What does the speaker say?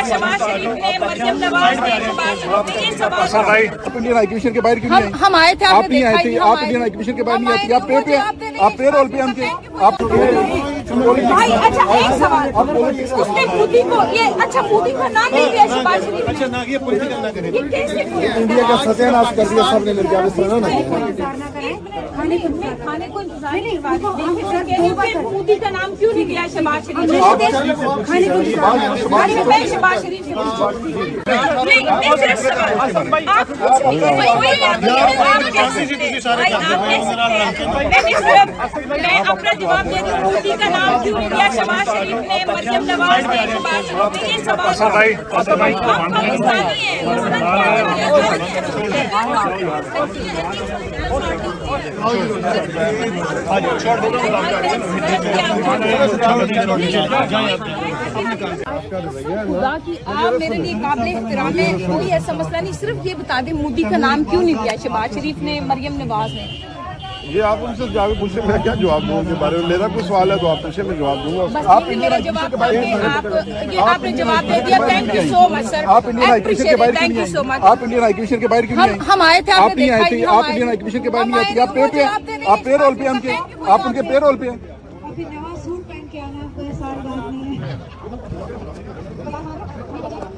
शहबाज शरीफ ने, मरियम नवाज ने, ये सवाल आप इंडियन हाई कमीशन के बाहर क्यों नहीं आए? हम आए थे, आप नहीं आए थे, आप इंडियन हाई कमीशन के बाहर नहीं आती, आप पे आप पे रोल पे हमके आप भाई। अच्छा एक सवाल, उसने मोदी को ये अच्छा मोदी का नाम नहीं लिया शहबाज शरीफ ने। अच्छा ना ये पॉलिटिकल ना करें, ये कैसे इंडिया का सत्यानाश कर दिया सबने मिलकर, आप इस तरह ना खाने को इंतजार की बात है। मोदी का नाम क्यों नहीं लिया शहबाज शरीफ ने? मैं शहबाज शरीफ से नहीं सिर्फ सवाल आप मैं अपना जवाब दे दूं, मोदी का नाम क्यों नहीं लिया शहबाज शरीफ ने, मरियम नवाज ने, शहबाज शरीफ ने, ये सवाल पाकिस्तानी है। खुदा की आप मेरे लिए काबिल एहतराम है, कोई ऐसा मसला नहीं। सिर्फ ये बता दें मोदी का नाम क्यों नहीं लिया शहबाज शरीफ ने, मरियम नवाज ने? ये आप उनसे जाके पूछे, मैं क्या जवाब दूँ उनके बारे में? मेरा कोई सवाल है तो आप पूछे, मैं जवाब दूंगा। आप मेरा जवाब ये आपने जवाब दे दिया। Thank you so much sir. आप इंडियन हाई कमीशन के बाहर क्यों थैंक नहीं यू सो आए? मच। आप इंडियन हाई कमीशन के बाहर क्यों नहीं आए? हम आए थे, आप नहीं आए थे, आप इंडियन हाई कमीशन के बाहर नहीं आती, आप पे रोल पे हमके, आप उनके पे रोल पे हैं।